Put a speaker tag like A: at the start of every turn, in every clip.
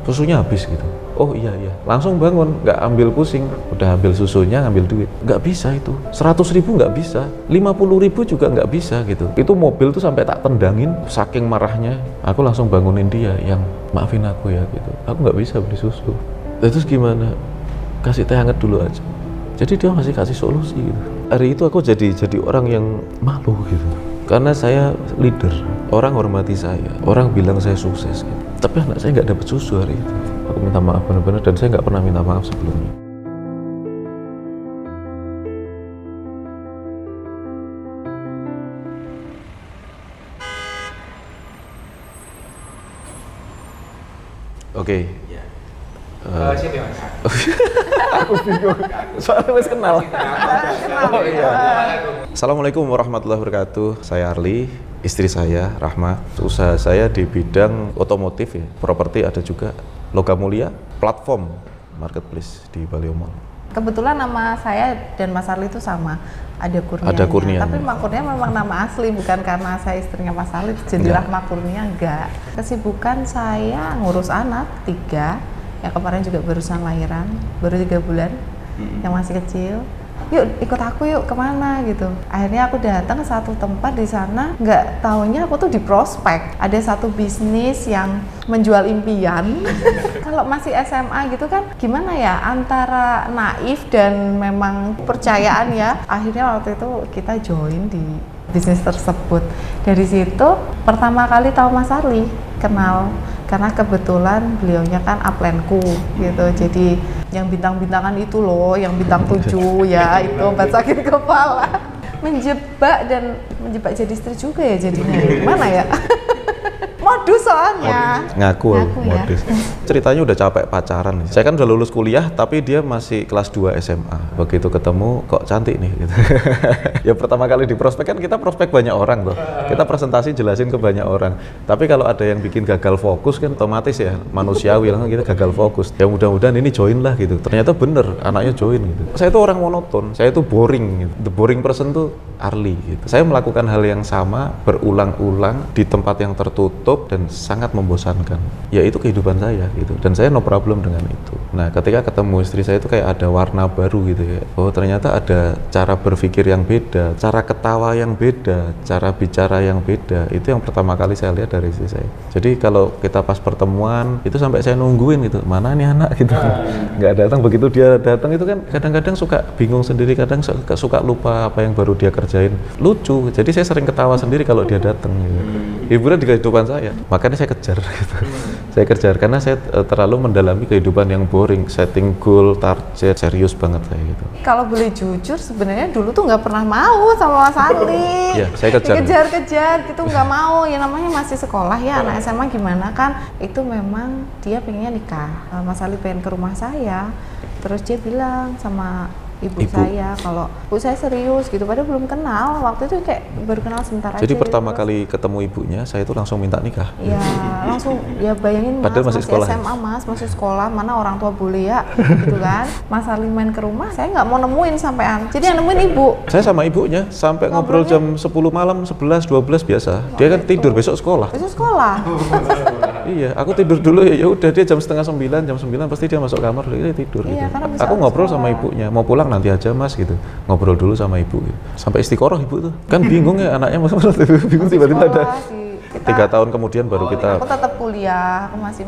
A: susunya habis gitu. Oh iya, langsung bangun, nggak ambil pusing, udah ambil susunya, ngambil duit. Nggak bisa itu, 100.000 nggak bisa, 50.000 juga nggak bisa gitu. Itu mobil tuh sampai tak tendangin, saking marahnya. Aku langsung bangunin dia, yang maafin aku ya gitu. Aku nggak bisa beli susu. Terus gimana? Kasih teh hangat dulu aja. Jadi dia masih kasih solusi gitu. Hari itu aku jadi orang yang malu gitu. Karena saya leader, orang hormati saya, orang bilang saya sukses gitu. Tapi anak saya nggak dapet susu hari itu. Aku minta maaf benar-benar, dan saya nggak pernah minta maaf sebelumnya. Oke.
B: Siapa yang masak?
A: Aku bingung, soalnya masih kenal. Oh iya. Assalamualaikum warahmatullahi wabarakatuh. Saya Arli, istri saya Rahma. Usaha saya di bidang otomotif ya, properti, ada juga logam mulia, platform marketplace di Baleo Mall.
C: Kebetulan nama saya dan Mas Arli itu sama, ada Kurnia.
A: Ada Kurnia.
C: Tapi Mak Kurnia memang nama asli, bukan karena saya istrinya Mas Arli jadi Rahma Kurnia, enggak. Kesibukan saya ngurus anak 3, yang kemarin juga barusan lahiran, baru 3 bulan, yang masih kecil. Yuk ikut aku yuk, kemana gitu. Akhirnya aku datang ke satu tempat di sana, nggak taunya aku tuh di prospek. Ada satu bisnis yang menjual impian. Kalau masih SMA gitu kan gimana ya, antara naif dan memang percayaan ya. Akhirnya waktu itu kita join di bisnis tersebut. Dari situ pertama kali tahu Mas Arli, kenal karena kebetulan beliaunya kan upline-ku gitu. Jadi yang bintang-bintangan itu loh, yang bintang 7 ya, itu obat sakit kepala. Menjebak jadi istri juga ya jadinya. Gimana ya? Modus soalnya.
A: Ngaku
C: ya.
A: modus. Ceritanya udah capek pacaran nih. Saya kan udah lulus kuliah, tapi dia masih kelas 2 SMA. Begitu ketemu, kok cantik nih gitu. Ya pertama kali di prospek kan kita prospek banyak orang tuh. Kita presentasi jelasin ke banyak orang. Tapi kalau ada yang bikin gagal fokus kan otomatis ya manusiawi, langsung kita gagal fokus. Ya mudah-mudahan ini join lah gitu. Ternyata bener, anaknya join gitu. Saya itu orang monoton, saya itu boring gitu. The boring person tuh Arli gitu. Saya melakukan hal yang sama berulang-ulang di tempat yang tertutup dan sangat membosankan. Ya itu kehidupan saya gitu, dan saya no problem dengan itu. Nah ketika ketemu istri saya itu kayak ada warna baru gitu ya. Oh ternyata ada cara berpikir yang beda, cara ketawa yang beda, cara bicara yang beda. Itu yang pertama kali saya lihat dari istri saya. Jadi kalau kita pas pertemuan itu sampai saya nungguin gitu, mana nih anak gitu. Nggak datang, begitu dia datang itu kan kadang-kadang suka bingung sendiri, kadang suka lupa apa yang baru dia kerjain. Lucu, jadi saya sering ketawa sendiri kalau dia datang gitu. Hiburan di kehidupan saya, makanya saya kejar gitu. Saya kejar karena saya terlalu mendalami kehidupan yang boring, setting goal, target, serius banget saya gitu.
C: Kalau boleh jujur sebenarnya dulu tuh nggak pernah mau sama Mas Arli.
A: Iya, saya kejar.
C: Dikejar-kejar gitu, nggak mau. Ya namanya masih sekolah ya, anak SMA gimana kan. Itu memang dia pengennya nikah. Mas Arli pengen ke rumah saya. Terus dia bilang sama ibu saya kalau bu saya serius gitu, padahal belum kenal waktu itu, kayak baru kenal sebentar aja.
A: Jadi pertama
C: gitu.
A: Kali ketemu ibunya saya itu langsung minta nikah.
C: Ya langsung, ya bayangin Mas,
A: padahal masih sekolah.
C: SMA Mas, masih sekolah, mana orang tua boleh ya gitu kan. Mas Arli main ke rumah, saya nggak mau nemuin sampean, jadi yang nemuin ibu.
A: Saya sama ibunya sampai ngobrol jam 10 malam, 11, 12 biasa. Dia kan tidur besok sekolah.
C: Besok sekolah.
A: Iya, aku tidur dulu ya udah, dia jam setengah 9, jam 9 pasti dia masuk kamar, dia tidur
C: Iya,
A: gitu. Aku ngobrol sama ibunya, mau pulang nanti aja Mas gitu. Ngobrol dulu sama ibu gitu. Sampai istiqoroh ibu tuh. Kan bingung ya anaknya, bingung tiba-tiba ada. 3 tahun kemudian baru kita.
C: Aku tetap kuliah, aku masih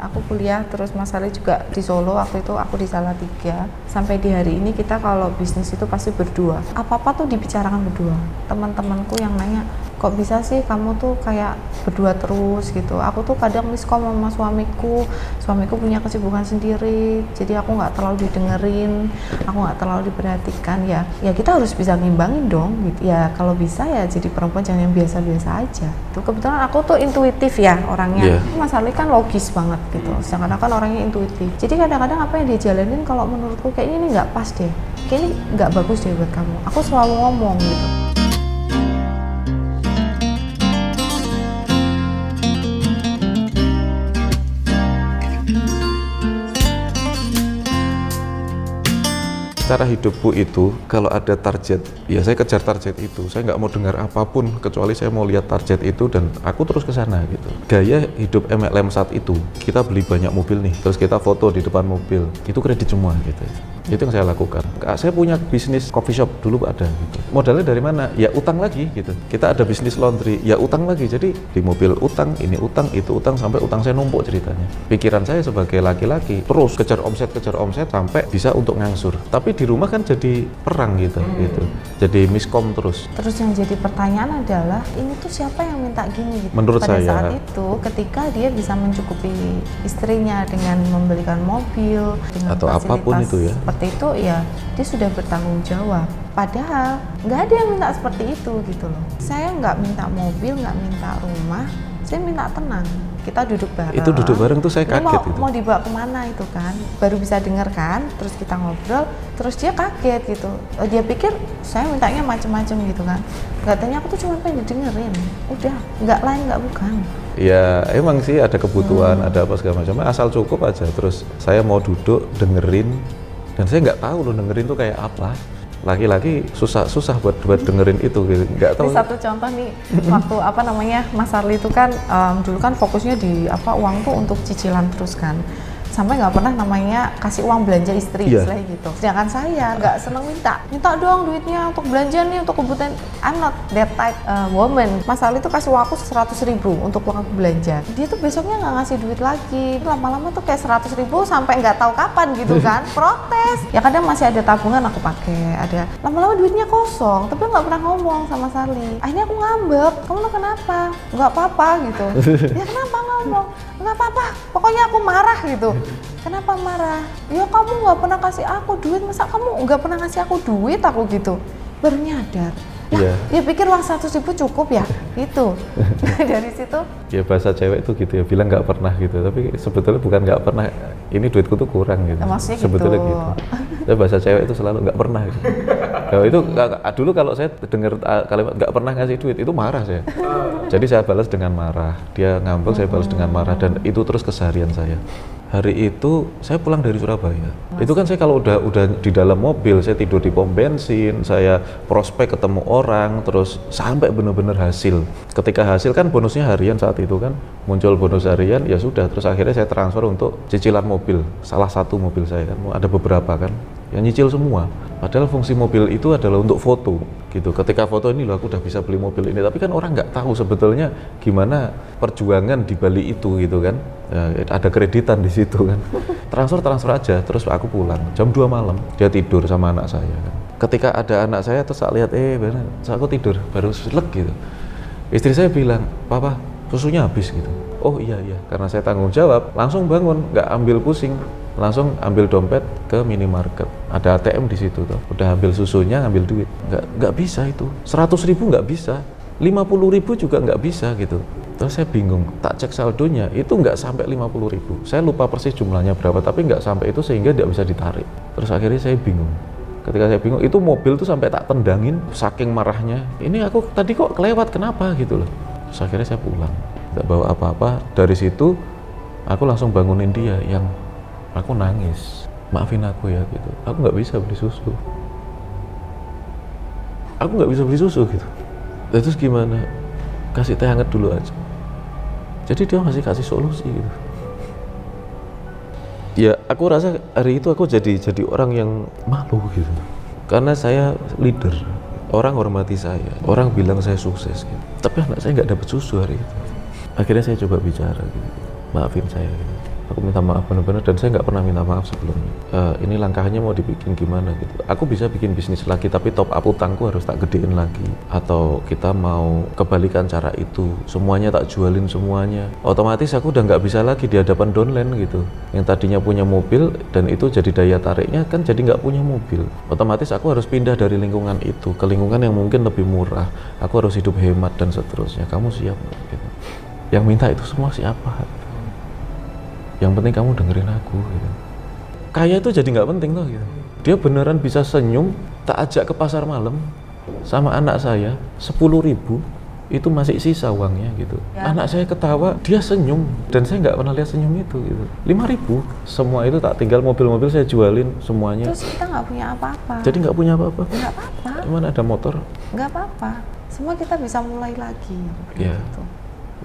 C: aku kuliah, terus Mas Arli juga di Solo, waktu itu aku di Salatiga. Sampai di hari ini kita kalau bisnis itu pasti berdua. Apa-apa tuh dibicarakan berdua. Teman-temanku yang nanya, kok bisa sih kamu tuh kayak berdua terus gitu. Aku tuh kadang miskom sama suamiku punya kesibukan sendiri, jadi aku nggak terlalu didengerin, aku nggak terlalu diperhatikan. Ya kita harus bisa ngimbangin dong gitu ya. Kalau bisa ya jadi perempuan jangan yang biasa-biasa aja. Tuh kebetulan aku tuh intuitif ya orangnya. Mas Arli kan logis banget gitu, sedangkan kan orangnya intuitif. Jadi kadang-kadang apa yang dia jalanin kalau menurutku kayaknya ini nggak pas deh, kayaknya ini nggak bagus deh buat kamu, aku selalu ngomong gitu.
A: Cara hidupku itu kalau ada target, ya saya kejar target itu. Saya nggak mau dengar apapun kecuali saya mau lihat target itu dan aku terus ke sana gitu. Gaya hidup MLM saat itu, kita beli banyak mobil nih, terus kita foto di depan mobil, itu kredit semua gitu. Itu yang saya lakukan. Saya punya bisnis coffee shop dulu ada gitu. Modalnya dari mana? Ya utang lagi gitu. Kita ada bisnis laundry, ya utang lagi. Jadi di mobil utang, ini utang, itu utang, sampai utang saya numpuk ceritanya. Pikiran saya sebagai laki-laki terus kejar omset sampai bisa untuk ngangsur. Tapi di rumah kan jadi perang gitu. Jadi miskom terus.
C: Terus yang jadi pertanyaan adalah, ini tuh siapa yang minta gini gitu?
A: Menurut
C: pada
A: saya,
C: saat itu ketika dia bisa mencukupi istrinya dengan membelikan mobil, dengan
A: atau apapun itu ya.
C: Seperti itu ya, dia sudah bertanggung jawab. Padahal nggak ada yang minta seperti itu gitu loh. Saya nggak minta mobil, nggak minta rumah, saya minta tenang. Kita duduk bareng.
A: Itu duduk bareng tuh saya kaget itu.
C: Mau dibawa kemana itu kan? Baru bisa dengar kan, terus kita ngobrol, terus dia kaget gitu. Dia pikir saya mintanya macem-macem gitu kan. Katanya aku tuh cuma pengen didengerin. Udah, nggak lain nggak bukan.
A: Ya emang sih ada kebutuhan, ada apa segala macam. Asal cukup aja. Terus saya mau duduk dengerin, dan saya nggak tahu loh dengerin tuh kayak apa. Laki-laki susah buat dengerin itu gitu, nggak tahu.
C: Ini satu contoh nih, waktu Mas Arli itu kan dulu kan fokusnya di uang tuh untuk cicilan terus kan, sampai nggak pernah namanya kasih uang belanja istri, istilahnya gitu. Sedangkan saya nggak seneng minta dong duitnya untuk belanja nih, untuk kebutuhan. I'm not that type woman. Mas Arli tuh kasih uang aku 100.000 untuk uang aku belanja. Dia tuh besoknya nggak ngasih duit lagi. Lama-lama tuh kayak 100.000 sampai nggak tahu kapan gitu kan. Protes. Ya kadang masih ada tabungan aku pakai, ada. Lama-lama duitnya kosong, tapi nggak pernah ngomong sama Sarli. Akhirnya aku ngambek. Kamu tuh kenapa? Nggak apa-apa gitu. Ya kenapa ngomong? Nggak apa-apa. Pokoknya aku marah gitu. Kenapa marah? Ya kamu nggak pernah kasih aku duit, masa kamu nggak pernah ngasih aku duit, aku gitu. Baru nyadar. Ya pikir uang 100.000 cukup ya, gitu. Dari situ.
A: Ya bahasa cewek tuh gitu ya, bilang nggak pernah gitu, tapi sebetulnya bukan nggak pernah. Ini duitku tuh kurang gitu.
C: Maksudnya
A: sebetulnya
C: gitu.
A: Tapi bahasa cewek itu selalu nggak pernah gitu. Nah, itu dulu kalau saya dengar kalimat nggak pernah ngasih duit itu marah saya. Jadi saya balas dengan marah. Dia ngambek, saya balas dengan marah, dan itu terus keseharian saya. Hari itu saya pulang dari Surabaya. Itu kan saya kalau udah di dalam mobil, saya tidur di pom bensin, saya prospek ketemu orang, terus sampai benar-benar hasil. Ketika hasil kan bonusnya harian saat itu kan, muncul bonus harian, ya sudah. Terus akhirnya saya transfer untuk cicilan mobil, salah satu mobil saya kan, ada beberapa kan, yang nyicil semua. Padahal fungsi mobil itu adalah untuk foto gitu. Ketika foto ini loh aku udah bisa beli mobil ini, tapi kan orang nggak tahu sebetulnya gimana perjuangan di balik itu gitu kan. Ya, ada kreditan di situ kan. Transfer aja, terus aku pulang jam 2 malam, dia tidur sama anak saya kan. Ketika ada anak saya terus saya lihat benar, aku tidur baru selek gitu. Istri saya bilang, "Papa, susunya habis," gitu. Oh iya, karena saya tanggung jawab, langsung bangun, nggak ambil pusing, langsung ambil dompet ke minimarket. Ada ATM di situ tuh. Udah ambil susunya, ambil duit. Nggak bisa itu. 100.000 nggak bisa. 50.000 juga nggak bisa gitu. Terus saya bingung, tak cek saldonya, itu nggak sampai 50.000. Saya lupa persis jumlahnya berapa, tapi nggak sampai itu sehingga nggak bisa ditarik. Terus akhirnya saya bingung. Ketika saya bingung, itu mobil tuh sampai tak tendangin, saking marahnya. Ini aku tadi kok kelewat, kenapa gitu loh. Terus akhirnya saya pulang, nggak bawa apa-apa. Dari situ, aku langsung bangunin dia yang aku nangis. Maafin aku ya gitu, aku nggak bisa beli susu. Aku nggak bisa beli susu gitu. Terus gimana? Kasih teh hangat dulu aja. Jadi dia masih kasih solusi gitu. Ya aku rasa hari itu aku jadi orang yang malu gitu. Karena saya leader, orang hormati saya, orang bilang saya sukses gitu. Tapi anak saya nggak dapat susu hari itu. Akhirnya saya coba bicara gitu. Maafin saya gitu. Aku minta maaf benar-benar, dan saya nggak pernah minta maaf sebelumnya. Ini langkahnya mau dibikin gimana gitu. Aku bisa bikin bisnis lagi, tapi top up utangku harus tak gedein lagi. Atau kita mau kebalikan cara itu, semuanya tak jualin semuanya. Otomatis aku udah nggak bisa lagi di hadapan downline gitu. Yang tadinya punya mobil, dan itu jadi daya tariknya kan jadi nggak punya mobil. Otomatis aku harus pindah dari lingkungan itu ke lingkungan yang mungkin lebih murah. Aku harus hidup hemat dan seterusnya. Kamu siap gitu. Yang minta itu semua siapa? Yang penting kamu dengerin aku gitu. Kaya itu jadi nggak penting loh gitu. Dia beneran bisa senyum, tak ajak ke pasar malam sama anak saya 10.000, itu masih sisa uangnya gitu.
C: Ya.
A: Anak saya ketawa, dia senyum, dan saya nggak pernah lihat senyum itu gitu. 5.000, semua itu tak tinggal mobil-mobil saya jualin semuanya.
C: Terus kita nggak punya apa-apa.
A: Jadi nggak punya apa-apa.
C: Nggak apa-apa.
A: Mana ada motor?
C: Nggak apa-apa. Semua kita bisa mulai lagi.
A: Ya.
C: Gitu.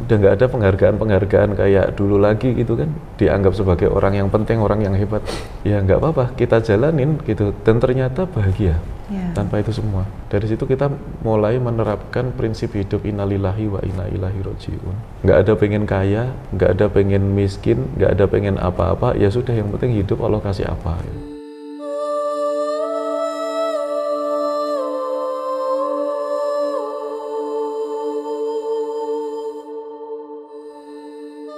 A: Udah nggak ada penghargaan-penghargaan kayak dulu lagi gitu kan, dianggap sebagai orang yang penting, orang yang hebat. Ya nggak apa-apa, kita jalanin gitu, dan ternyata bahagia
C: Ya.
A: tanpa itu semua. Dari situ kita mulai menerapkan prinsip hidup innalillahi wa inna ilaihi rojiun. Nggak ada pengen kaya, nggak ada pengen miskin, nggak ada pengen apa-apa, ya sudah, yang penting hidup Allah kasih apa gitu.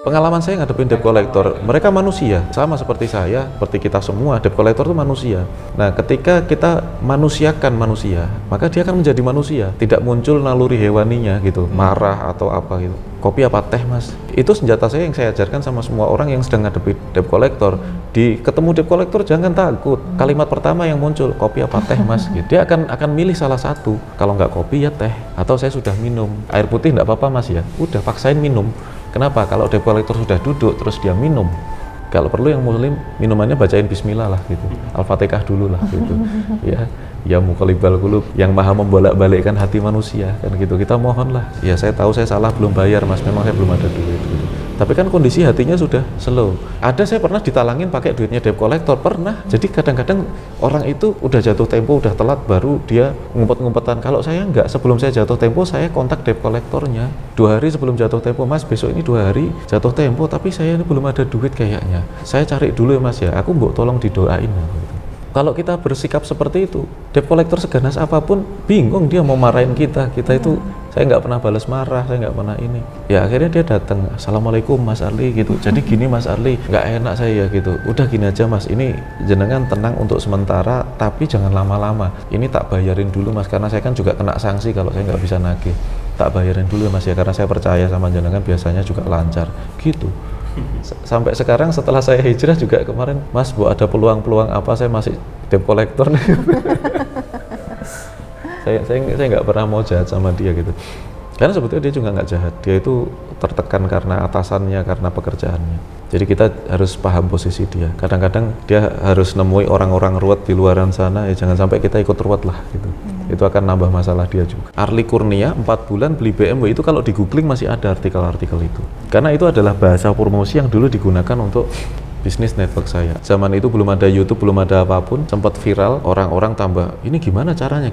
A: Pengalaman saya ngadepin debt collector, mereka manusia, sama seperti saya, seperti kita semua. Debt collector itu manusia. Nah, ketika kita manusiakan manusia, maka dia akan menjadi manusia. Tidak muncul naluri hewaninya gitu, marah atau apa gitu. Kopi apa teh, Mas? Itu senjata saya yang saya ajarkan sama semua orang yang sedang ngadepi debt collector. Di ketemu debt collector jangan takut. Kalimat pertama yang muncul, kopi apa teh, Mas? Gitu. Dia akan milih salah satu. Kalau nggak kopi ya teh, atau saya sudah minum air putih, nggak apa-apa, Mas ya. Udah paksain minum. Kenapa? Kalau debt collector sudah duduk terus dia minum, kalau perlu yang muslim minumannya bacain bismillah lah gitu, al-fatihah dulu lah gitu. Ya muqallibal qulub, yang maha membolak-balikkan hati manusia kan gitu. Kita mohon lah, ya saya tahu saya salah, belum bayar Mas, memang saya belum ada duit gitu. Tapi kan kondisi hatinya sudah slow. Ada saya pernah ditalangin pakai duitnya debt collector, pernah. Jadi kadang-kadang orang itu udah jatuh tempo, udah telat, baru dia ngumpet-ngumpetan. Kalau saya enggak, sebelum saya jatuh tempo saya kontak debt collectornya 2 hari sebelum jatuh tempo. Mas, besok ini 2 hari jatuh tempo, tapi saya ini belum ada duit kayaknya, saya cari dulu ya Mas ya, aku mbok tolong didoain gitu. Kalau kita bersikap seperti itu, debt collector seganas apapun bingung, dia mau marahin kita itu. Saya nggak pernah balas marah, saya nggak pernah ini. Ya akhirnya dia datang, assalamualaikum Mas Arli gitu. Jadi gini Mas Arli, nggak enak saya gitu. Udah gini aja Mas, ini jenengan tenang untuk sementara, tapi jangan lama-lama. Ini tak bayarin dulu Mas, karena saya kan juga kena sanksi kalau saya nggak bisa nagih. Tak bayarin dulu ya Mas ya, karena saya percaya sama jenengan biasanya juga lancar gitu. Sampai sekarang setelah saya hijrah juga kemarin, Mas bu ada peluang-peluang apa, saya masih debt collector nih. saya nggak pernah mau jahat sama dia gitu, karena sebetulnya dia juga nggak jahat, dia itu tertekan karena atasannya, karena pekerjaannya. Jadi kita harus paham posisi dia. Kadang-kadang dia harus nemui orang-orang ruwet di luaran sana, ya jangan sampai kita ikut ruwet lah gitu. Itu akan nambah masalah dia juga. Arli Kurnia 4 bulan beli BMW, itu kalau di googling masih ada artikel-artikel itu, karena itu adalah bahasa promosi yang dulu digunakan untuk bisnis network saya. Zaman itu belum ada YouTube, belum ada apapun, sempat viral, orang-orang tambah, ini gimana caranya,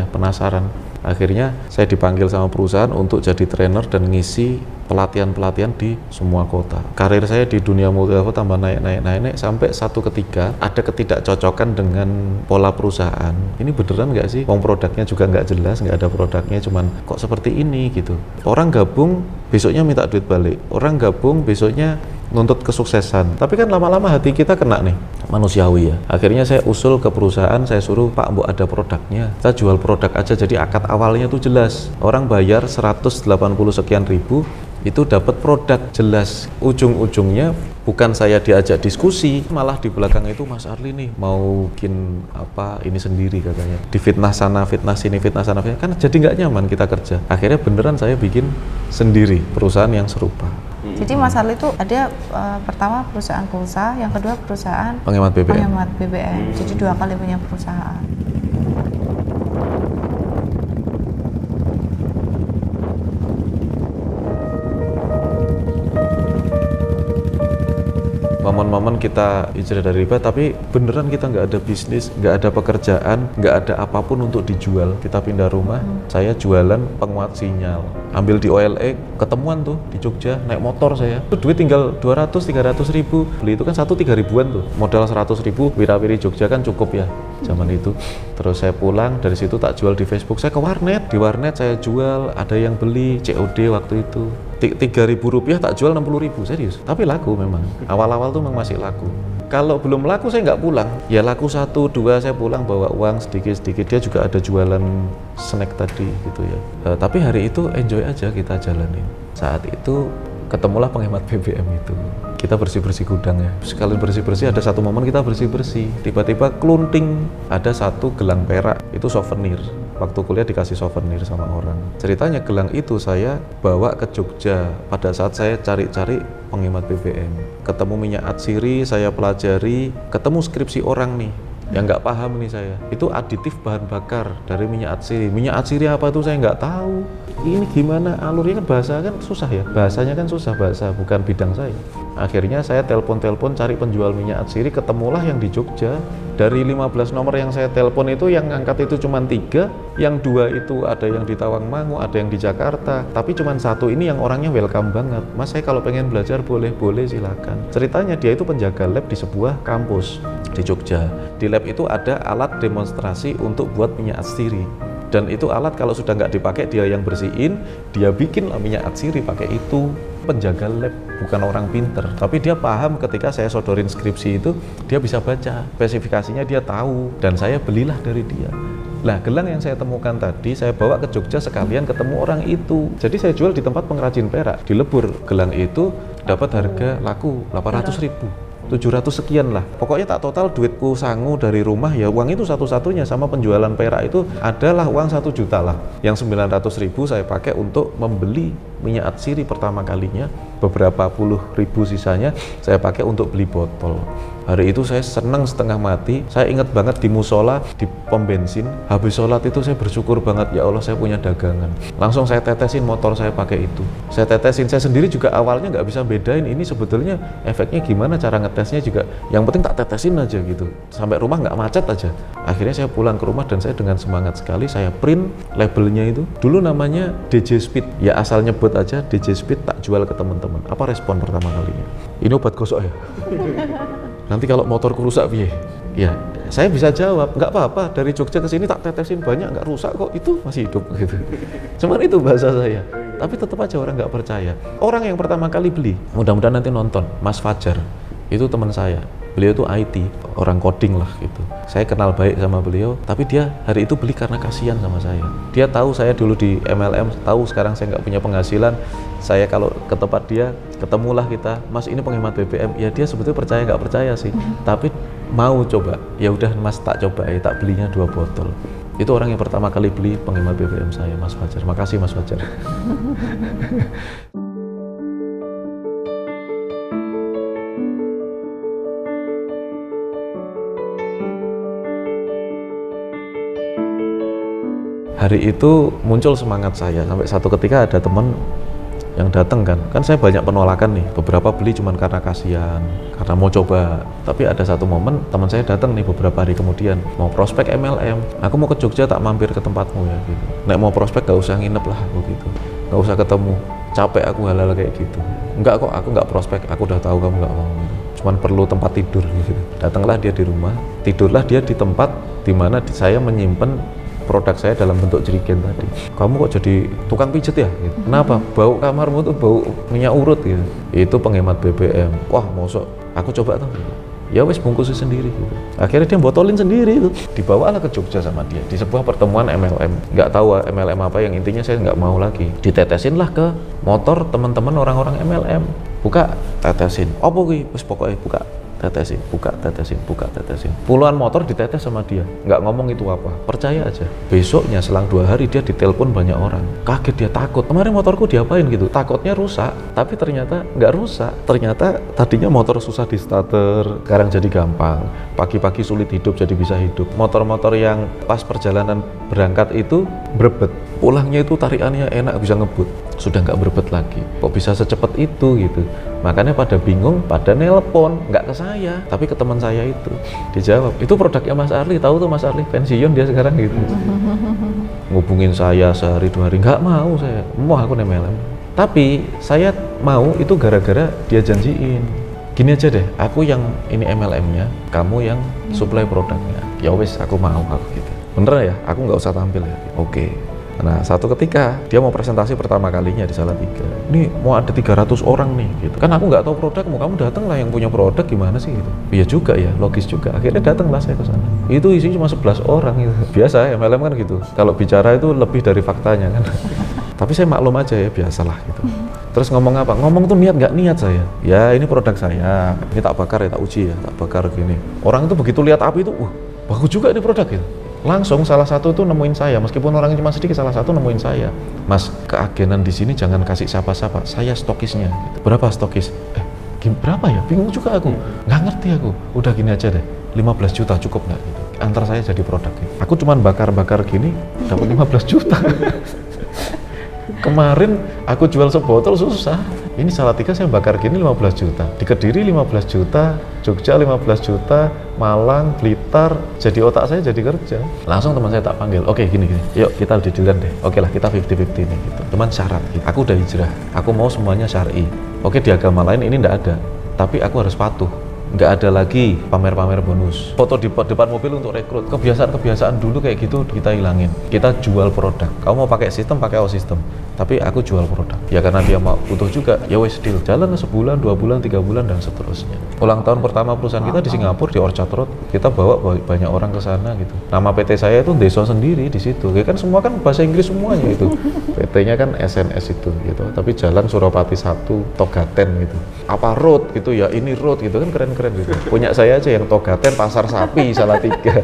A: penasaran. Akhirnya saya dipanggil sama perusahaan untuk jadi trainer dan ngisi pelatihan-pelatihan di semua kota. Karir saya di dunia multi level tambah naik sampai satu ketika ada ketidakcocokan dengan pola perusahaan. Ini beneran nggak sih? Wong produknya juga nggak jelas, nggak ada produknya, cuman kok seperti ini gitu. Orang gabung besoknya minta duit balik, orang gabung besoknya nuntut kesuksesan. Tapi kan lama-lama hati kita kena nih, manusiawi ya. Akhirnya saya usul ke perusahaan, saya suruh, Pak, mbok ada produknya, kita jual produk aja. Jadi akad awalnya tuh jelas, orang bayar 180 sekian ribu, itu dapat produk jelas. Ujung-ujungnya bukan saya diajak diskusi, malah di belakang itu Mas Arli nih mau bikin apa ini sendiri katanya, difitnah sana, fitnah sini, fitnah sana, kan jadi nggak nyaman kita kerja. Akhirnya beneran saya bikin sendiri perusahaan yang serupa.
C: Jadi Mas Arli itu ada pertama perusahaan pulsa, yang kedua perusahaan
A: penghemat BBM.
C: Jadi 2 kali punya perusahaan.
A: Momen-momen kita hijrah dari riba, tapi beneran kita nggak ada bisnis, nggak ada pekerjaan, nggak ada apapun untuk dijual. Kita pindah rumah, saya jualan penguat sinyal, ambil di OLX, ketemuan tuh di Jogja, naik motor saya, tuh duit tinggal 200-300 ribu, beli itu kan 1-3 ribuan tuh, modal 100 ribu, wirawiri Jogja kan cukup ya zaman itu. Terus saya pulang, dari situ tak jual di Facebook, saya ke warnet, di warnet saya jual, ada yang beli, COD waktu itu. 3.000 rupiah tak jual 60 ribu, serius. Tapi laku memang, awal-awal tuh memang masih laku. Kalau belum laku saya nggak pulang, ya laku 1-2 saya pulang bawa uang sedikit-sedikit. Dia juga ada jualan snack tadi gitu ya. Tapi hari itu enjoy aja kita jalanin. Saat itu ketemulah penghemat BBM itu. kita bersih-bersih gudang ya. Sekali bersih-bersih ada satu momen kita bersih-bersih, tiba-tiba kelunting ada satu gelang perak, itu souvenir. Waktu kuliah dikasih souvenir sama orang. Ceritanya gelang itu saya bawa ke Jogja pada saat saya cari-cari penghemat BBM. Ketemu minyak atsiri, saya pelajari, ketemu skripsi orang nih. Yang nggak paham nih saya, itu aditif bahan bakar dari minyak atsiri. Minyak atsiri apa tuh saya nggak tahu. Ini gimana alurnya, kan bahasa kan susah ya, bahasanya kan susah, bahasa bukan bidang saya. Akhirnya saya telepon cari penjual minyak atsiri, ketemulah yang di Jogja. Dari 15 nomor yang saya telepon itu yang angkat itu cuma 3, yang 2 itu ada yang di Tawangmangu, ada yang di Jakarta, tapi cuma 1 ini yang orangnya welcome banget. Mas, saya kalau pengen belajar boleh silakan. Ceritanya dia itu penjaga lab di sebuah kampus di Jogja. Di lab itu ada alat demonstrasi untuk buat minyak atsiri. Dan itu alat kalau sudah nggak dipakai dia yang bersihin, dia bikin minyak atsiri pakai itu. Penjaga lab, bukan orang pinter, tapi dia paham ketika saya sodorin skripsi itu, dia bisa baca, spesifikasinya dia tahu, dan saya belilah dari dia. Nah, gelang yang saya temukan tadi, saya bawa ke Jogja sekalian ketemu orang itu. Jadi saya jual di tempat pengrajin perak, di Lebur. Gelang itu dapat harga laku 800.000. 700 sekian lah. Pokoknya tak total duitku sangu dari rumah ya uang itu satu-satunya, sama penjualan perak itu adalah uang 1 juta lah. Yang 900.000 saya pakai untuk membeli minyak atsiri pertama kalinya. Beberapa puluh ribu sisanya saya pakai untuk beli botol. Hari itu saya senang setengah mati. Saya ingat banget di musola, di pom bensin, habis sholat itu saya bersyukur banget, ya Allah saya punya dagangan. Langsung saya tetesin motor saya pakai itu. Saya tetesin, saya sendiri juga awalnya nggak bisa bedain ini sebetulnya efeknya gimana, cara ngetesnya juga. Yang penting tak tetesin aja gitu. Sampai rumah nggak macet aja. Akhirnya saya pulang ke rumah dan saya dengan semangat sekali saya print labelnya itu. Dulu namanya DJ Speed, ya asal nyebut aja DJ Speed, tak jual ke teman-teman. Apa respon pertama kalinya? Ini obat gosok ya? Nanti kalau motorku rusak piye? Ya, saya bisa jawab, nggak apa-apa, dari Jogja ke sini tak tetesin banyak, nggak rusak kok, itu masih hidup gitu. Cuman itu bahasa saya. Tapi tetap aja orang nggak percaya. Orang yang pertama kali beli, mudah-mudahan nanti nonton, Mas Fajar, itu teman saya. Beliau itu IT, orang coding lah gitu. Saya kenal baik sama beliau, tapi dia hari itu beli karena kasihan sama saya. Dia tahu saya dulu di MLM, tahu sekarang saya nggak punya penghasilan. Saya kalau ke tempat dia, ketemulah kita, Mas ini penghemat BBM. Ya dia sebetulnya percaya nggak percaya sih, tapi mau coba. Ya udah Mas tak coba ya, tak belinya 2 botol. Itu orang yang pertama kali beli penghemat BBM saya, Mas Fajar. Makasih Mas Fajar. Hari itu muncul semangat saya, sampai satu ketika ada teman yang datang kan saya banyak penolakan nih, beberapa beli cuman karena kasihan, karena mau coba. Tapi ada satu momen teman saya datang nih beberapa hari kemudian, mau prospek MLM, aku mau ke Jogja tak mampir ke tempatmu ya gitu. Nek mau prospek gak usah nginep lah aku gitu, gak usah ketemu, capek aku hal-hal kayak gitu. Enggak kok, aku nggak prospek, aku udah tahu kamu nggak mau gitu. Cuman perlu tempat tidur gitu. Datanglah dia di rumah, tidurlah dia di tempat di mana saya menyimpan produk saya dalam bentuk jerigen tadi. Kamu kok jadi tukang pijet ya? Gitu. Kenapa? Bau kamarmu tuh bau minyak urut gitu. Itu penghemat BBM. Wah, mosok. Aku coba tuh. Ya wes bungkusin sendiri gitu. Akhirnya dia botolin sendiri itu. Dibawalah ke Jogja sama dia di sebuah pertemuan MLM. Nggak tahu MLM apa, yang intinya saya nggak mau lagi. Ditetesinlah ke motor teman-teman orang-orang MLM. Buka, tetesin. Apa kuwi? Wes pokoknya buka. Tetesin, buka, tetesin, buka, tetesin. Puluhan motor ditetes sama dia, nggak ngomong itu apa, percaya aja. Besoknya selang 2 hari dia ditelepon banyak orang, kaget dia, takut. Kemarin motorku diapain gitu, takutnya rusak, tapi ternyata nggak rusak. Ternyata tadinya motor susah di starter, sekarang jadi gampang. Pagi-pagi sulit hidup jadi bisa hidup. Motor-motor yang pas perjalanan berangkat itu berebet, pulangnya itu tarikannya enak, bisa ngebut. Sudah nggak berebet lagi, kok bisa secepat itu gitu. Makanya pada bingung, pada nelpon, nggak ke saya, tapi ke teman saya itu. Dijawab, itu produknya Mas Arli, tahu tuh Mas Arli, pensiun dia sekarang gitu. Ngubungin saya sehari 2 hari, nggak mau saya, mau aku MLM. Tapi saya mau itu gara-gara dia janjiin. Gini aja deh, aku yang ini MLM-nya, kamu yang supply produknya. Ya wes, aku mau, aku gitu. Bener ya, aku nggak usah tampil ya. Oke. Nah, satu ketika dia mau presentasi pertama kalinya di Salatiga. Ini mau ada 300 orang nih gitu. Kan aku nggak tahu produkmu, kamu datang lah yang punya produk, gimana sih gitu. Iya juga ya, logis juga. Akhirnya datanglah saya ke sana. Itu isinya cuma 11 orang gitu. Biasa MLM kan gitu. Kalau bicara itu lebih dari faktanya kan. Tapi saya maklum aja ya, biasalah gitu. Terus ngomong apa? Ngomong tuh niat nggak niat saya. Ya ini produk saya, ini tak bakar ya, tak uji ya, tak bakar gini. Orang itu begitu lihat api itu, bagus juga ini produk gitu. Langsung salah satu tuh nemuin saya, meskipun orangnya cuma sedikit, salah satu nemuin saya. Mas, keagenan di sini jangan kasih siapa-siapa, saya stokisnya. Gitu. Berapa stokis? Berapa ya? Bingung juga aku, nggak ngerti aku. Udah gini aja deh, 15 juta cukup nggak? Gitu. Antar saya jadi produk. Gitu. Aku cuma bakar-bakar gini, dapat 15 juta. Kemarin aku jual sebotol susah. Ini Salatiga saya bakar gini 15 juta. Di Kediri 15 juta, Jogja 15 juta, Malang, Blitar, jadi otak saya jadi kerja. Langsung teman saya tak panggil, oke gini, yuk kita dealan deh. Oke lah kita 50-50 nih gitu. Cuman syarat, gitu. Aku udah hijrah, aku mau semuanya syar'i. Oke di agama lain ini nggak ada, tapi aku harus patuh. Nggak ada lagi pamer-pamer bonus, foto di depan mobil untuk rekrut. Kebiasaan-kebiasaan dulu kayak gitu kita hilangin. Kita jual produk. Kamu mau pakai sistem, pakai sistem. Tapi aku jual produk. Ya karena dia mau butuh juga, ya wes deal. Jalan sebulan, 2 bulan, 3 bulan dan seterusnya. Ulang tahun pertama perusahaan kita di Singapura di Orchard Road, kita bawa banyak orang ke sana gitu. Nama PT saya itu Deso sendiri di situ. Ya kan semua kan bahasa Inggris semuanya itu. PT-nya kan SNS itu gitu. Tapi jalan Suropati 1, Togaten gitu. Apa road gitu ya, ini road gitu kan keren gitu. Punya saya aja yang Togaten, Pasar Sapi, Salatiga.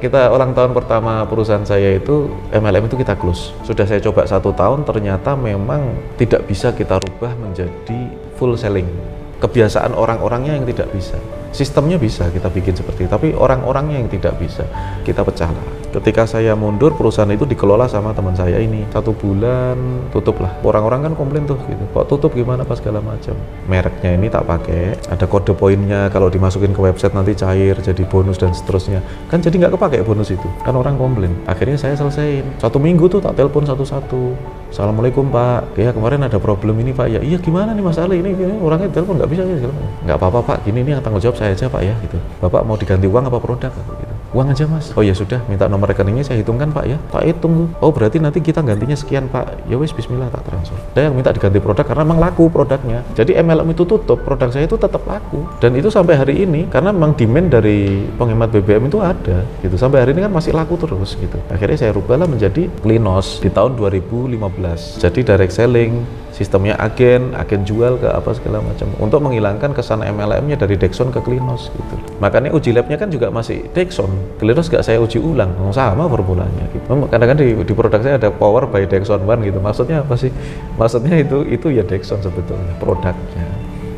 A: Kita ulang tahun pertama perusahaan saya itu, MLM itu kita close. Sudah saya coba 1 tahun, ternyata memang tidak bisa kita rubah menjadi full selling. Kebiasaan orang-orangnya yang tidak bisa. Sistemnya bisa kita bikin seperti itu, tapi orang-orangnya yang tidak bisa, kita pecah lah. Ketika saya mundur, perusahaan itu dikelola sama teman saya ini. 1 bulan tutup lah. Orang-orang kan komplain tuh gitu, kok tutup gimana pas segala macam. Mereknya ini tak pakai, ada kode poinnya, kalau dimasukin ke website nanti cair jadi bonus dan seterusnya. Kan jadi nggak kepake bonus itu, kan orang komplain. Akhirnya saya selesaiin. 1 minggu tuh tak telepon satu-satu. Assalamualaikum Pak, ya kemarin ada problem ini Pak. Ya iya gimana nih Mas Ali, ini orangnya telepon nggak bisa ya. Nggak apa-apa Pak, gini ini yang tanggung jawab saya aja Pak ya gitu. Bapak mau diganti uang apa produk gitu. Uang aja Mas. Oh ya sudah, minta nomor rekeningnya saya hitungkan Pak ya. Tak hitung. Oh berarti nanti kita gantinya sekian Pak. Ya wes bismillah tak transfer. Saya yang minta diganti produk karena memang laku produknya. Jadi MLM itu tutup, produk saya itu tetap laku. Dan itu sampai hari ini karena memang demand dari penghemat BBM itu ada gitu. Sampai hari ini kan masih laku terus gitu. Akhirnya saya rubahlah menjadi Klinos di tahun 2015. Jadi direct selling, sistemnya agen jual ke apa segala macam untuk menghilangkan kesan MLM-nya dari Dexon ke Klinos gitu. Makanya uji labnya kan juga masih Dexon. Klinos gak saya uji ulang, sama formulanya gitu. Kadang-kadang di produk saya ada power by Dexon One gitu. Maksudnya apa sih? Maksudnya itu ya Dexon sebetulnya produknya.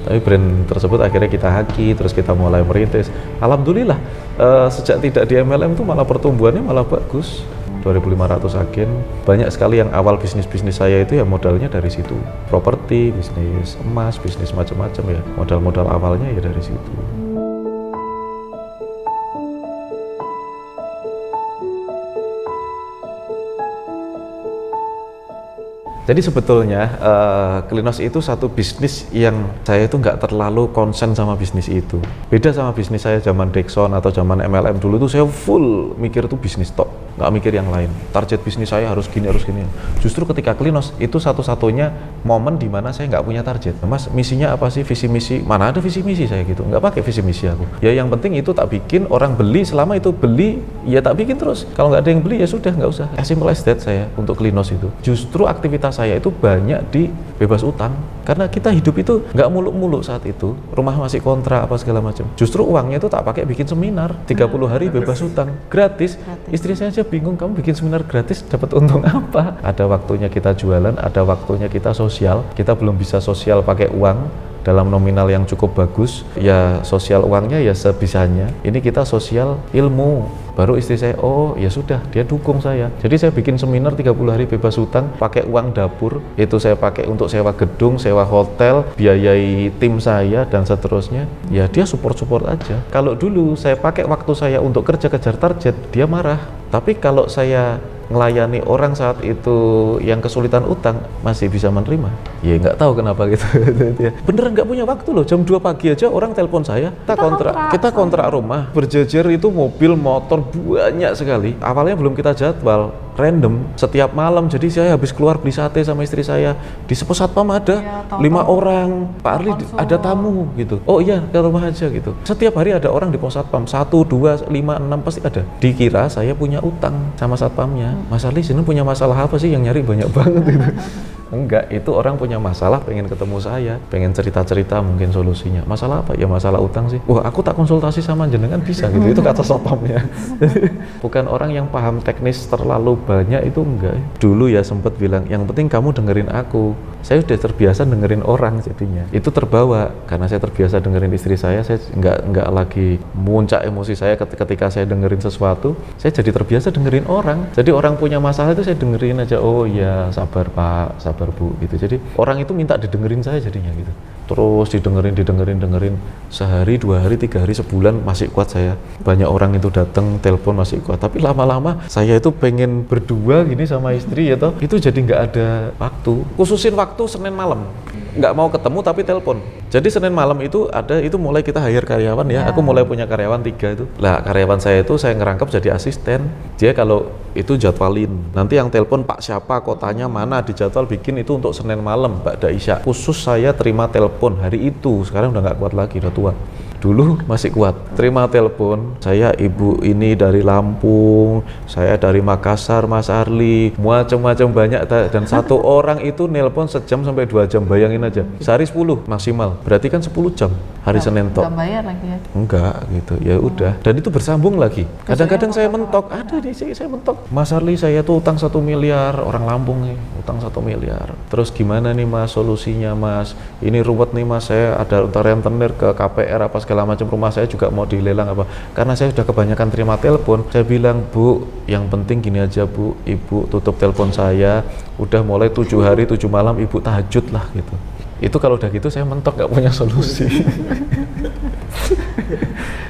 A: Tapi brand tersebut akhirnya kita haki, terus kita mulai merintis. Alhamdulillah sejak tidak di MLM itu malah pertumbuhannya malah bagus. 2.500 agen, banyak sekali yang awal bisnis saya itu ya modalnya dari situ, properti, bisnis emas, bisnis macam-macam ya, modal awalnya ya dari situ. Jadi sebetulnya Klinos itu satu bisnis yang saya itu nggak terlalu konsen sama bisnis itu. Beda sama bisnis saya zaman Dexon atau zaman MLM dulu tuh saya full mikir tuh bisnis tok, nggak mikir yang lain. Target bisnis saya harus gini. Justru ketika Klinos itu satu-satunya momen di mana saya nggak punya target. Mas misinya apa sih, visi misi? Mana ada visi misi saya gitu, nggak pakai visi misi aku. Ya yang penting itu tak bikin, orang beli, selama itu beli ya tak bikin terus. Kalau nggak ada yang beli ya sudah nggak usah. As simple as that saya untuk Klinos itu. Justru aktivitas saya itu banyak di bebas utang karena kita hidup itu nggak muluk-muluk saat itu, rumah masih kontrak apa segala macam. Justru uangnya itu tak pakai bikin seminar 30 hari bebas utang gratis. Istri saya aja bingung, kamu bikin seminar gratis dapat untung apa? Ada waktunya kita jualan, ada waktunya kita sosial. Kita belum bisa sosial pakai uang dalam nominal yang cukup bagus, ya sosial uangnya ya sebisanya. Ini kita sosial ilmu. Baru istri saya, oh ya sudah, dia dukung saya. Jadi saya bikin seminar 30 hari bebas hutang, pakai uang dapur, itu saya pakai untuk sewa gedung, sewa hotel, biayai tim saya dan seterusnya. Ya dia support aja. Kalau dulu saya pakai waktu saya untuk kerja kejar target, dia marah. Tapi kalau saya melayani orang saat itu yang kesulitan utang, masih bisa menerima. Ya nggak tahu kenapa gitu. Beneran nggak punya waktu loh, jam 2 pagi aja orang telepon saya, kita kontrak rumah, berjejer itu mobil, motor banyak sekali. Awalnya belum kita jadwal, random, setiap malam, jadi saya habis keluar beli sate sama istri saya, di Sepo Satpam ada 5 orang, Pak Arli ada tamu gitu, oh iya ke rumah aja gitu. Setiap hari ada orang di pos Satpam, 1, 2, 5, 6 pasti ada. Dikira saya punya utang sama Satpamnya. Mas Arli sini punya masalah apa sih yang nyari banyak banget gitu. Enggak, itu orang punya masalah pengen ketemu saya, pengen cerita-cerita mungkin solusinya. Masalah apa? Ya masalah utang sih. Wah, aku tak konsultasi sama jenengan bisa gitu. Itu kata Satpamnya. Bukan orang yang paham teknis terlalu banyak, itu enggak. Dulu ya sempat bilang, yang penting kamu dengerin aku. Saya udah terbiasa dengerin orang jadinya. Itu terbawa karena saya terbiasa dengerin istri saya enggak lagi muncak emosi saya ketika saya dengerin sesuatu. Saya jadi terbiasa dengerin orang. Jadi orang punya masalah itu saya dengerin aja. Oh iya, sabar Pak, sabar Bu gitu. Jadi orang itu minta didengerin saya jadinya gitu. Terus didengerin sehari, 2 hari, 3 hari, sebulan masih kuat saya. Banyak orang itu datang telepon masih kuat. Tapi lama-lama saya itu pengen berdua gini sama istri ya toh. Itu jadi nggak ada waktu. Khususin waktu Senin malam. Nggak mau ketemu tapi telepon. Jadi Senin malam itu mulai kita hire karyawan ya. Aku mulai punya karyawan 3 itu. Lah karyawan saya itu saya ngerangkap jadi asisten. Dia kalau itu jadwalin. Nanti yang telepon Pak siapa, kotanya mana, dijadwal bikin itu untuk Senin malam Mbak Daisya. Khusus saya terima telepon hari itu. Sekarang udah nggak kuat lagi, udah tua. Dulu masih kuat, terima telepon, saya ibu ini dari Lampung, saya dari Makassar Mas Arli, macam-macam banyak, dan satu orang itu nelpon sejam sampai 2 jam, bayangin aja, sehari 10 maksimal, berarti kan 10 jam hari Senin tok.
C: Nggak bayar lagi ya?
A: Enggak gitu, ya udah, dan itu bersambung lagi. Kadang-kadang saya mentok, ada di sini saya mentok, Mas Arli saya tuh utang 1 miliar, orang Lampung nih, utang 1 miliar, terus gimana nih Mas solusinya Mas, ini ruwet nih Mas, saya ada rentenir ke KPR apa segala macam, rumah saya juga mau dilelang apa, karena saya sudah kebanyakan terima telepon. Saya bilang, Bu, yang penting gini aja Bu, Ibu tutup telepon saya, udah mulai 7 hari 7 malam Ibu tahajud lah gitu. Itu kalau udah gitu saya mentok, nggak punya solusi.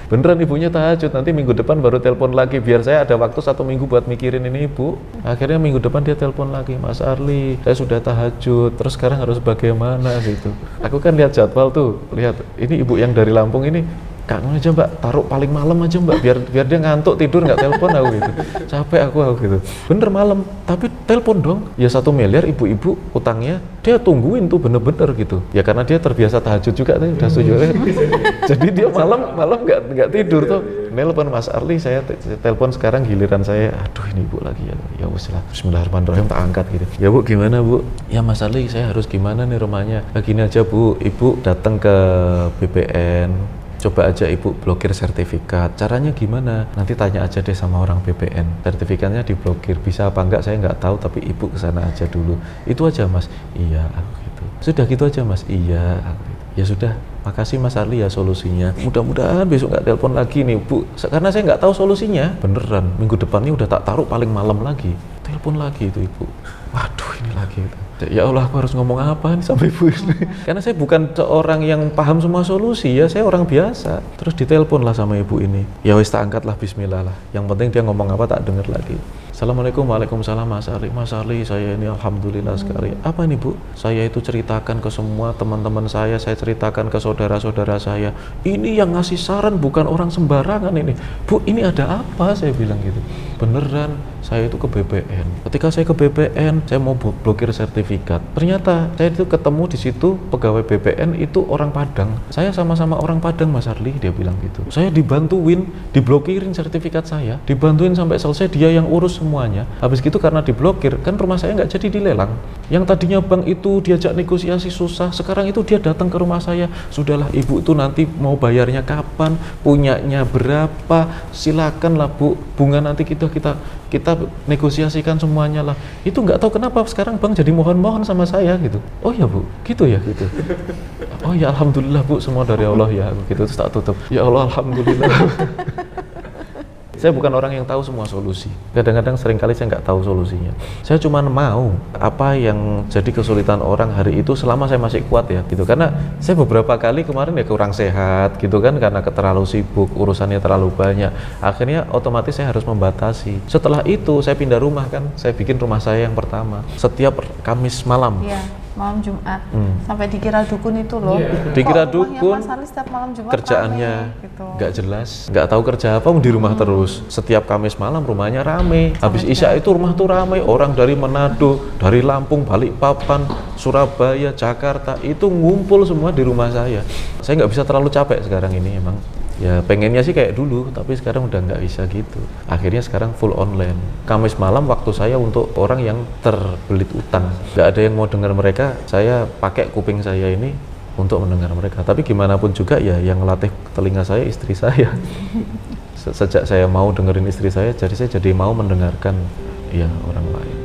A: Beneran ibunya tahajud, nanti minggu depan baru telepon lagi, biar saya ada waktu 1 minggu buat mikirin ini Ibu. Akhirnya minggu depan dia telepon lagi, Mas Arli, saya sudah tahajud, terus sekarang harus bagaimana gitu. Aku kan lihat jadwal tuh, lihat ini ibu yang dari Lampung ini, kangen aja Mbak, taruh paling malam aja Mbak, biar dia ngantuk tidur nggak telepon aku gitu. Capek aku gitu. Bener malam, tapi telepon dong. Ya 1 miliar ibu-ibu utangnya, dia tungguin tuh bener-bener gitu. Ya karena dia terbiasa tahajud juga, tadi udah setuju. Jadi dia malam nggak tidur tuh. Nelpon Mas Arli, saya telepon sekarang giliran saya. Aduh ini ibu lagi ya. Ya wis lah, bismillahirrahmanirrahim, tak angkat gitu. Ya Bu, gimana Bu? Ya Mas Arli, saya harus gimana nih rumahnya? Nah, gini aja Bu, Ibu datang ke BPN. Coba aja Ibu blokir sertifikat. Caranya gimana? Nanti tanya aja deh sama orang BPN. Sertifikatnya diblokir, bisa apa enggak saya nggak tahu, tapi Ibu kesana aja dulu. Itu aja Mas. Iya, aku gitu. Sudah gitu aja Mas. Iya, aku gitu. Ya sudah, makasih Mas Arli ya solusinya. Mudah-mudahan besok nggak telepon lagi nih Bu, karena saya nggak tahu solusinya. Beneran, minggu depannya udah tak taruh paling malam lagi. Telepon lagi itu Ibu. Waduh ini lagi itu. Ya Allah, aku harus ngomong apa nih sama ibu ini? Karena saya bukan seorang yang paham semua solusi ya, saya orang biasa. Terus ditelepon lah sama ibu ini. Ya wis tak angkat lah, bismillah lah. Yang penting dia ngomong apa tak dengar lagi. Assalamualaikum, waalaikumsalam Mas Arli. Mas Arli, saya ini alhamdulillah sekali. Apa ini Bu? Saya itu ceritakan ke semua teman-teman saya ceritakan ke saudara-saudara saya. Ini yang ngasih saran bukan orang sembarangan ini. Bu, ini ada apa? Saya bilang gitu. Beneran, saya itu ke BPN. Ketika saya ke BPN, saya mau blokir sertifikat. Ternyata saya itu ketemu di situ pegawai BPN itu orang Padang. Saya sama-sama orang Padang Mas Arli, dia bilang gitu. Saya dibantuin, diblokirin sertifikat saya, dibantuin sampai selesai, dia yang urus semuanya. Habis gitu karena diblokir, kan rumah saya nggak jadi dilelang. Yang tadinya bank itu diajak negosiasi susah, sekarang itu dia datang ke rumah saya. Sudahlah Ibu itu nanti mau bayarnya kapan, punyanya berapa, silakanlah Bu, bunga nanti kita negosiasikan semuanya lah. Itu nggak tahu kenapa sekarang bank jadi mohon-mohon sama saya gitu. Oh ya Bu, gitu ya gitu. Oh ya alhamdulillah Bu, semua dari Allah ya gitu. Terus tak tutup. Ya Allah alhamdulillah. Saya bukan orang yang tahu semua solusi. Kadang-kadang seringkali saya nggak tahu solusinya. Saya cuma mau apa yang jadi kesulitan orang hari itu selama saya masih kuat ya gitu. Karena saya beberapa kali kemarin ya kurang sehat gitu kan, karena terlalu sibuk, urusannya terlalu banyak. Akhirnya otomatis saya harus membatasi. Setelah itu saya pindah rumah kan, saya bikin rumah saya yang pertama. Setiap Kamis malam.
C: malam Jumat sampai dikira dukun itu loh.
A: Dikira
C: Kok rumahnya
A: dukun,
C: Mas Ali setiap malam Jumat
A: kerjaannya
C: rame, gitu.
A: nggak jelas, nggak tahu kerja apa, di rumah terus. Setiap Kamis malam rumahnya rame, habis Isya itu rumah tuh rame, orang dari Manado, dari Lampung, Balikpapan, Surabaya, Jakarta itu ngumpul semua di rumah saya. Saya nggak bisa terlalu capek sekarang ini emang. Ya pengennya sih kayak dulu, tapi sekarang udah nggak bisa gitu. Akhirnya sekarang full online. Kamis malam waktu saya untuk orang yang terbelit utang. Nggak ada yang mau dengar mereka, saya pakai kuping saya ini untuk mendengar mereka. Tapi gimana pun juga ya yang ngelatih telinga saya istri saya. Sejak saya mau dengerin istri saya, jadi saya jadi mau mendengarkan ya orang lain.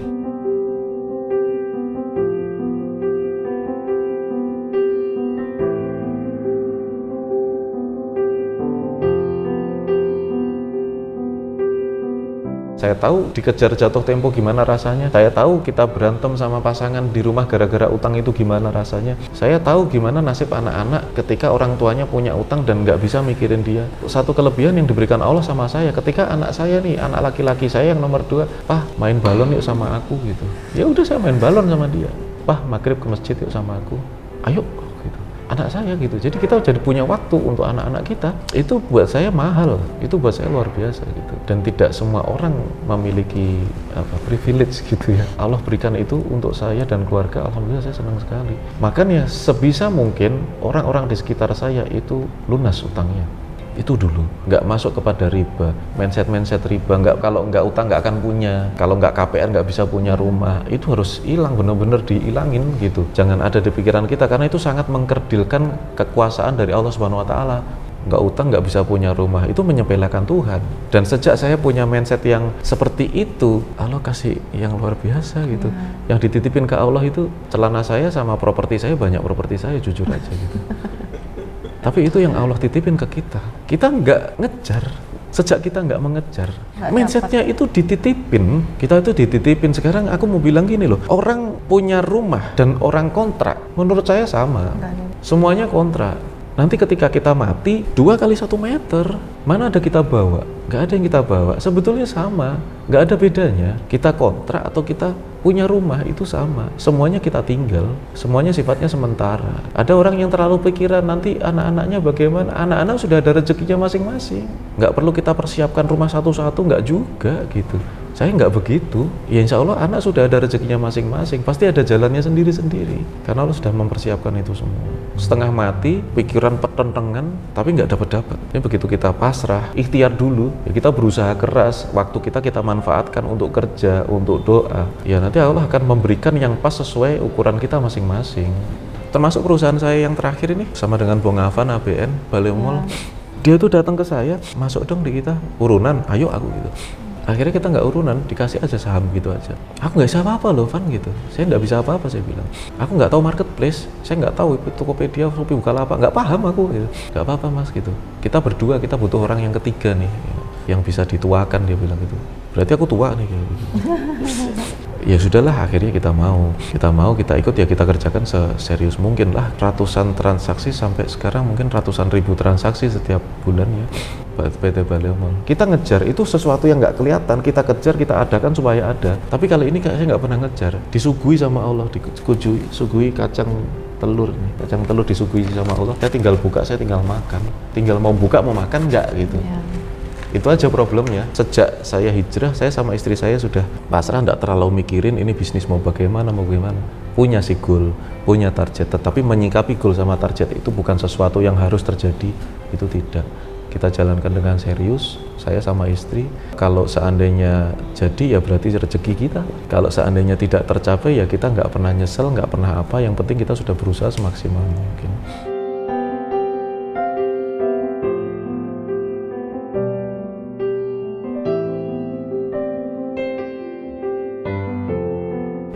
A: Saya tahu dikejar jatuh tempo gimana rasanya. Saya tahu kita berantem sama pasangan di rumah gara-gara utang itu gimana rasanya. Saya tahu gimana nasib anak-anak ketika orang tuanya punya utang dan nggak bisa mikirin dia. Satu kelebihan yang diberikan Allah sama saya, ketika anak saya nih, anak laki-laki saya yang nomor 2, "Pah, main balon yuk sama aku," gitu. Ya udah saya main balon sama dia. "Pah, maghrib ke masjid yuk sama aku." "Ayo," gitu. Anak saya gitu. Jadi kita jadi punya waktu untuk anak-anak kita. Itu buat saya mahal. Itu buat saya luar biasa gitu. Dan tidak semua orang memiliki privilege gitu ya. Allah berikan itu untuk saya dan keluarga. Alhamdulillah saya senang sekali. Makanya sebisa mungkin orang-orang di sekitar saya itu lunas utangnya. Itu dulu, nggak masuk kepada riba, mindset riba, kalau nggak utang nggak akan punya, kalau nggak KPR nggak bisa punya rumah, itu harus hilang, bener-bener dihilangin gitu. Jangan ada di pikiran kita, karena itu sangat mengkerdilkan kekuasaan dari Allah Subhanahu Wa Taala. Nggak utang nggak bisa punya rumah, itu menyepelekan Tuhan. Dan sejak saya punya mindset yang seperti itu, Allah kasih yang luar biasa gitu. Yang dititipin ke Allah itu celana saya sama properti saya, banyak properti saya, jujur aja gitu. Tapi itu yang Allah titipin ke kita. Kita nggak ngejar. Sejak kita nggak mengejar, mindsetnya itu dititipin. Kita itu dititipin. Sekarang aku mau bilang gini loh, orang punya rumah dan orang kontrak, menurut saya sama. Semuanya kontrak. Nanti ketika kita mati, 2 kali 1 meter, mana ada kita bawa? Nggak ada yang kita bawa. Sebetulnya sama, nggak ada bedanya. Kita kontrak atau kita punya rumah itu sama. Semuanya kita tinggal, semuanya sifatnya sementara. Ada orang yang terlalu pikiran nanti anak-anaknya bagaimana. Anak-anak sudah ada rezekinya masing-masing. Nggak perlu kita persiapkan rumah satu-satu, nggak juga gitu. Saya nggak begitu. Ya insya Allah anak sudah ada rezekinya masing-masing. Pasti ada jalannya sendiri-sendiri. Karena Allah sudah mempersiapkan itu semua. Setengah mati, pikiran petentengan, tapi nggak dapat-dapat. Ini begitu kita pasrah, ikhtiar dulu. Ya kita berusaha keras. Waktu kita manfaatkan untuk kerja, untuk doa. Ya nanti Allah akan memberikan yang pas sesuai ukuran kita masing-masing. Termasuk perusahaan saya yang terakhir ini, sama dengan Bung Afan, ABN, Balemol. Dia tuh datang ke saya, "Masuk dong di kita, urunan, ayo," aku gitu. Akhirnya kita nggak urunan, dikasih aja saham gitu aja. Aku nggak bisa apa-apa loh, Van gitu. Saya nggak bisa apa-apa, saya bilang. Aku nggak tahu marketplace, saya nggak tahu Tokopedia, Shopee, Bukalapak, nggak paham aku gitu. Nggak apa-apa mas gitu. Kita berdua, kita butuh orang yang ketiga nih, yang bisa dituakan, dia bilang gitu. Berarti aku tua nih kayak gitu. Ya sudahlah, akhirnya kita kita ikut, ya kita kerjakan seserius mungkin lah. Ratusan transaksi sampai sekarang, mungkin ratusan ribu transaksi setiap bulan ya. PT Balemol. Kita ngejar itu sesuatu yang nggak kelihatan, kita kejar, kita adakan supaya ada. Tapi kali ini saya nggak pernah ngejar, disuguhi sama Allah, disuguhi kacang telur nih, kacang telur disuguhi sama Allah. Saya tinggal buka, saya tinggal makan, tinggal mau buka mau makan nggak gitu. Ya. Itu aja problemnya. Sejak saya hijrah, saya sama istri saya sudah pasrah, nggak terlalu mikirin ini bisnis mau bagaimana. Punya sih goal, punya target, tetapi menyikapi goal sama target itu bukan sesuatu yang harus terjadi, itu tidak. Kita jalankan dengan serius, saya sama istri. Kalau seandainya jadi ya berarti rezeki kita. Kalau seandainya tidak tercapai ya kita nggak pernah nyesel, nggak pernah apa. Yang penting kita sudah berusaha semaksimal mungkin.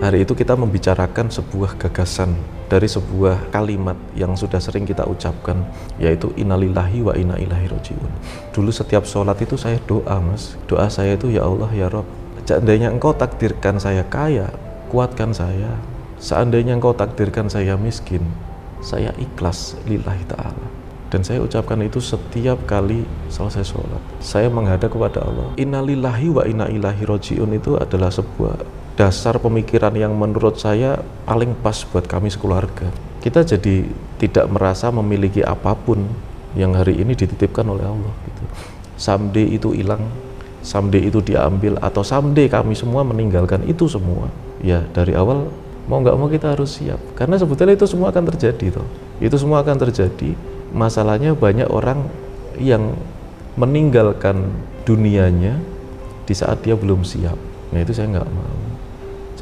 A: Hari itu kita membicarakan sebuah gagasan dari sebuah kalimat yang sudah sering kita ucapkan, yaitu innalillahi wa inna ilaihi rajiun. Dulu setiap sholat itu saya doa, mas. Doa saya itu, ya Allah, ya Rabb, seandainya engkau takdirkan saya kaya, kuatkan saya. Seandainya engkau takdirkan saya miskin, saya ikhlas lillahi ta'ala. Dan saya ucapkan itu setiap kali selesai sholat. Saya menghadap kepada Allah. Innalillahi wa inna ilaihi rajiun itu adalah sebuah dasar pemikiran yang menurut saya paling pas buat kami sekeluarga. Kita jadi tidak merasa memiliki apapun yang hari ini dititipkan oleh Allah gitu. Someday itu hilang, someday itu diambil, atau someday kami semua meninggalkan itu semua. Ya dari awal mau nggak mau kita harus siap, karena sebetulnya itu semua akan terjadi toh. Itu semua akan terjadi. Masalahnya banyak orang yang meninggalkan dunianya di saat dia belum siap. Nah itu saya nggak mau.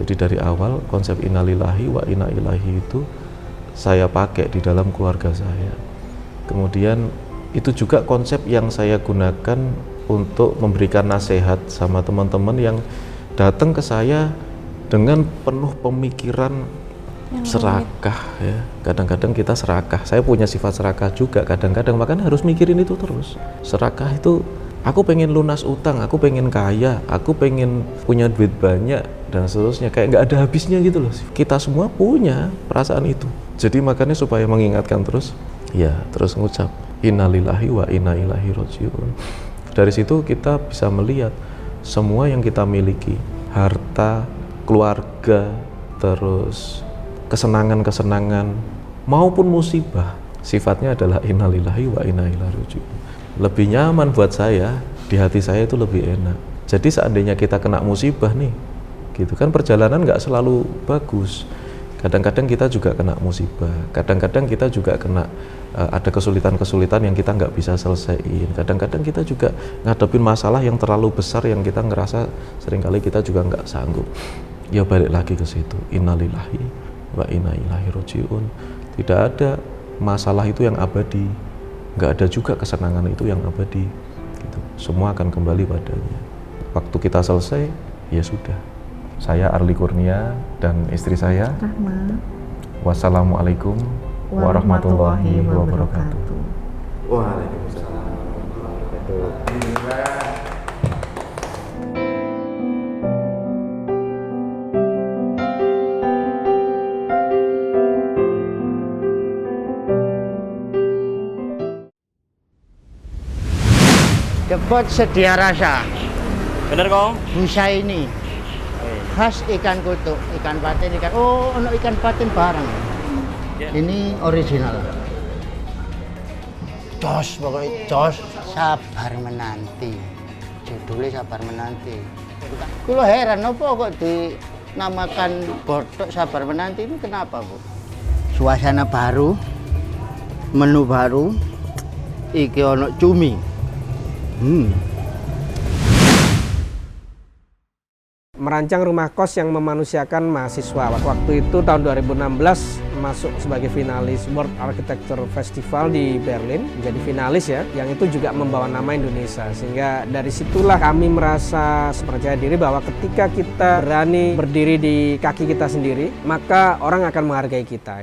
A: Jadi dari awal konsep innalillahi wa inna ilaihi itu saya pakai di dalam keluarga saya. Kemudian itu juga konsep yang saya gunakan untuk memberikan nasihat sama teman-teman yang datang ke saya dengan penuh pemikiran serakah ya. Kadang-kadang kita serakah. Saya punya sifat serakah juga kadang-kadang, makanya harus mikirin itu terus. Serakah itu aku pengen lunas utang, aku pengen kaya, aku pengen punya duit banyak dan seterusnya, kayak nggak ada habisnya gitu loh. Kita semua punya perasaan itu. Jadi makanya supaya mengingatkan terus, ya terus ngucap innalillahi wa inna ilaihi rajiun. Dari situ kita bisa melihat semua yang kita miliki, harta, keluarga, terus kesenangan-kesenangan maupun musibah, sifatnya adalah innalillahi wa inna ilaihi rajiun. Lebih nyaman buat saya, di hati saya itu lebih enak. Jadi seandainya kita kena musibah nih, gitu kan, perjalanan nggak selalu bagus. Kadang-kadang kita juga kena musibah, kadang-kadang kita juga kena ada kesulitan-kesulitan yang kita nggak bisa selesaiin. Kadang-kadang kita juga ngadepin masalah yang terlalu besar yang kita ngerasa seringkali kita juga nggak sanggup. Ya balik lagi ke situ, innalillahi wa inna ilaihi rajiun. Tidak ada masalah itu yang abadi, nggak ada juga kesenangan itu yang abadi gitu. Semua akan kembali padanya. Waktu kita selesai, ya sudah. Saya Arli Kurnia dan istri saya
C: Rahma.
A: Wassalamualaikum warahmatullahi wabarakatuh.
B: Waalaikumsalam warahmatullahi wabarakatuh.
D: Depot sedia rasa.
E: Bener kong?
D: Busa ini khas ikan kutuk, ikan patin, ono ikan patin bareng.
E: Ya.
D: Ini original. Jos, pokoknya jos. Sabar menanti. Judulnya sabar menanti. Kulo heran, apa kok dinamakan botok sabar menanti ini kenapa, Bu? Suasana baru, menu baru, iki ono cumi.
F: Merancang rumah kos yang memanusiakan mahasiswa. Waktu itu tahun 2016 masuk sebagai finalis World Architecture Festival di Berlin, menjadi finalis ya, yang itu juga membawa nama Indonesia. Sehingga dari situlah kami merasa percaya diri bahwa ketika kita berani berdiri di kaki kita sendiri, maka orang akan menghargai kita.